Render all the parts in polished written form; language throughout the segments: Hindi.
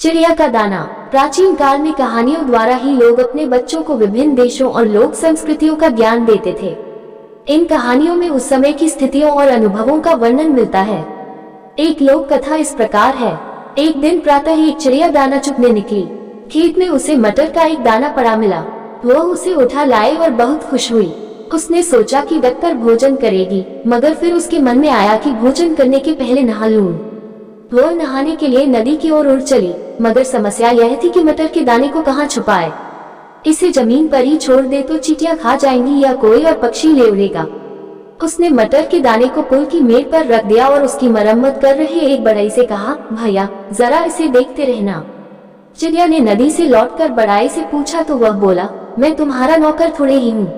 चिड़िया का दाना। प्राचीन काल में कहानियों द्वारा ही लोग अपने बच्चों को विभिन्न देशों और लोक संस्कृतियों का ज्ञान देते थे। इन कहानियों में उस समय की स्थितियों और अनुभवों का वर्णन मिलता है। एक लोक कथा इस प्रकार है। एक दिन प्रातः एक चिड़िया दाना चुगने निकली। खेत में उसे मटर का एक दाना पड़ा मिला। वह उसे उठा लाई और बहुत खुश हुई। उसने सोचा कि रखकर भोजन करेगी, मगर फिर उसके मन में आया कि भोजन करने के पहले नहा लूं। वह नहाने के लिए नदी की ओर उड़ चली, मगर समस्या यह थी कि मटर के दाने को कहाँ छुपाए। इसे जमीन पर ही छोड़ दे तो चींटियां खा जाएंगी या कोई और पक्षी ले उड़ेगा। उसने मटर के दाने को पुल की मेड़ पर रख दिया और उसकी मरम्मत कर रहे एक बढ़ई से कहा, भैया जरा इसे देखते रहना। चिड़िया ने नदी से लौटकर बढ़ई से पूछा तो वह बोला, मैं तुम्हारा नौकर थोड़े ही हूँ,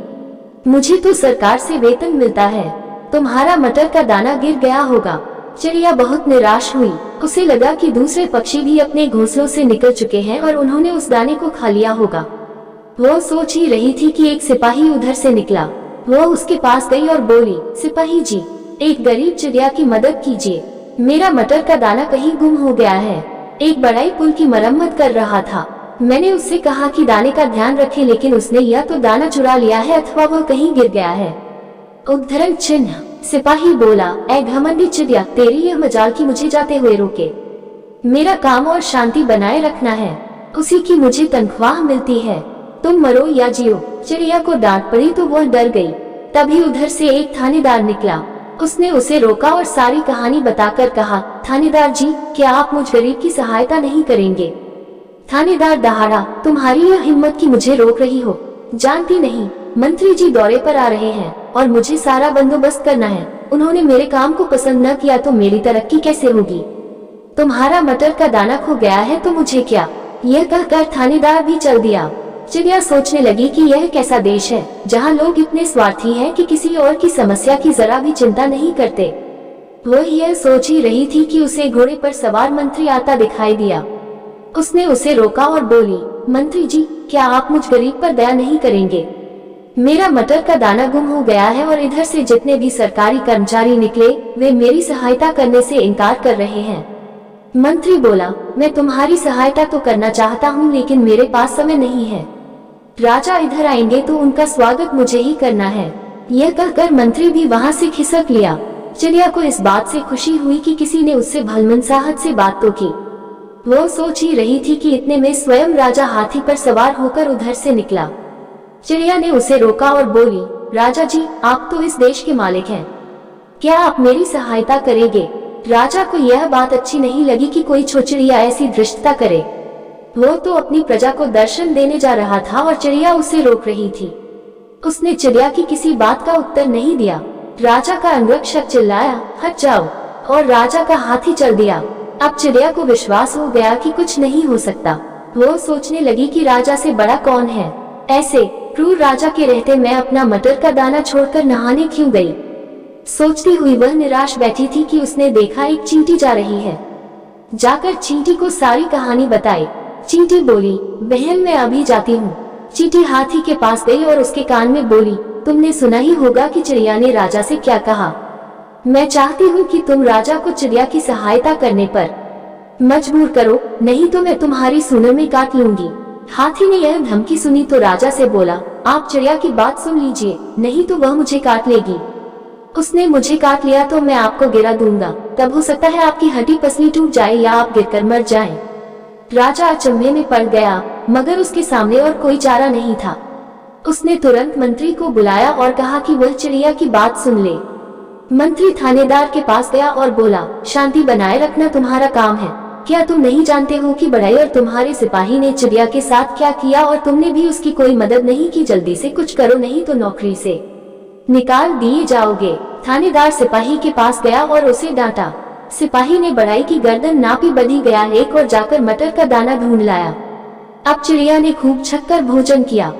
मुझे तो सरकार से वेतन मिलता है। तुम्हारा मटर का दाना गिर गया होगा। चिड़िया बहुत निराश हुई। उसे लगा कि दूसरे पक्षी भी अपने घोंसलों से निकल चुके हैं और उन्होंने उस दाने को खा लिया होगा। वह सोच ही रही थी कि एक सिपाही उधर से निकला। वह उसके पास गई और बोली, सिपाही जी, एक गरीब चिड़िया की मदद कीजिए, मेरा मटर का दाना कहीं गुम हो गया है। एक बढ़ई पुल की मरम्मत कर रहा था। मैंने उससे कहा कि दाने का ध्यान रखे, लेकिन उसने या तो दाना चुरा लिया है अथवा वह कहीं गिर गया है। उद्धरण चिन्ह। सिपाही बोला, ऐ घमंडी चिड़िया, तेरी यह मजाल की मुझे जाते हुए रोके। मेरा काम और शांति बनाए रखना है, उसी की मुझे तनख्वाह मिलती है। तुम मरो या जियो। चिड़िया को डांट पड़ी तो वह डर गई। तभी उधर से एक थानेदार निकला। उसने उसे रोका और सारी कहानी बताकर कहा, थानेदार जी, क्या आप मुझ गरीब की सहायता नहीं करेंगे? थानेदार दहाड़ा, तुम्हारी यह हिम्मत कि मुझे रोक रही हो? जानती नहीं, मंत्री जी दौरे पर आ रहे हैं और मुझे सारा बंदोबस्त करना है। उन्होंने मेरे काम को पसंद न किया तो मेरी तरक्की कैसे होगी? तुम्हारा मटर का दाना खो गया है तो मुझे क्या? यह कहकर थानेदार भी चल दिया। चिड़िया सोचने लगी कि यह कैसा देश है जहाँ लोग इतने स्वार्थी हैं कि किसी और की समस्या की जरा भी चिंता नहीं करते। वह यह सोच ही रही थी कि उसे घोड़े पर सवार मंत्री आता दिखाई दिया। उसने उसे रोका और बोली, मंत्री जी, क्या आप मुझ गरीब पर दया नहीं करेंगे? मेरा मटर का दाना गुम हो गया है और इधर से जितने भी सरकारी कर्मचारी निकले वे मेरी सहायता करने से इनकार कर रहे हैं। मंत्री बोला, मैं तुम्हारी सहायता तो करना चाहता हूँ, लेकिन मेरे पास समय नहीं है। राजा इधर आएंगे तो उनका स्वागत मुझे ही करना है। यह कहकर मंत्री भी वहाँ से खिसक लिया। चिड़िया को इस बात से खुशी हुई कि किसी ने उससे भलमनसाहट से बात तो की। वो सोच ही रही थी कि इतने में स्वयं राजा हाथी पर सवार होकर उधर से निकला। चिड़िया ने उसे रोका और बोली, राजा जी, आप तो इस देश के मालिक हैं, क्या आप मेरी सहायता करेंगे? राजा को यह बात अच्छी नहीं लगी कि कोई छोचिड़िया ऐसी धृष्टता करे। वो तो अपनी प्रजा को दर्शन देने जा रहा था और चिड़िया उसे रोक रही थी। उसने चिड़िया की किसी बात का उत्तर नहीं दिया। राजा का अंगरक्षक चिल्लाया, हट जाओ, और राजा का हाथी चल दिया। अब चिड़िया को विश्वास हो गया कि कुछ नहीं हो सकता। वो सोचने लगी कि राजा से बड़ा कौन है। ऐसे क्रूर राजा के रहते मैं अपना मटर का दाना छोड़कर नहाने क्यों गई? सोचती हुई वह निराश बैठी थी कि उसने देखा एक चींटी जा रही है। जाकर चींटी को सारी कहानी बताई। चींटी बोली, बहन मैं अभी जाती हूँ। चींटी हाथी के पास गई और उसके कान में बोली, तुमने सुना ही होगा कि चिड़िया ने राजा से क्या कहा। मैं चाहती हूँ कि तुम राजा को चिड़िया की सहायता करने पर मजबूर करो, नहीं तो मैं तुम्हारी सूंड में काट लूंगी। हाथी ने यह धमकी सुनी तो राजा से बोला, आप चिड़िया की बात सुन लीजिए, नहीं तो वह मुझे काट लेगी। उसने मुझे काट लिया तो मैं आपको गिरा दूंगा, तब हो सकता है आपकी हड्डी पसली टूट जाए या आप गिरकर मर जाएं। राजा अचंभे में पड़ गया, मगर उसके सामने और कोई चारा नहीं था। उसने तुरंत मंत्री को बुलाया और कहा कि वह चिड़िया की बात सुन ले। मंत्री थानेदार के पास गया और बोला, शांति बनाए रखना तुम्हारा काम है। क्या तुम नहीं जानते हो कि बढ़ई और तुम्हारे सिपाही ने चिड़िया के साथ क्या किया और तुमने भी उसकी कोई मदद नहीं की? जल्दी से कुछ करो, नहीं तो नौकरी से निकाल दिए जाओगे। थानेदार सिपाही के पास गया और उसे डांटा। सिपाही ने बढ़ई की गर्दन नापी, बधी गया एक और जाकर मटर का दाना ढूंढ लाया। अब चिड़िया ने खूब छक्कर भोजन किया।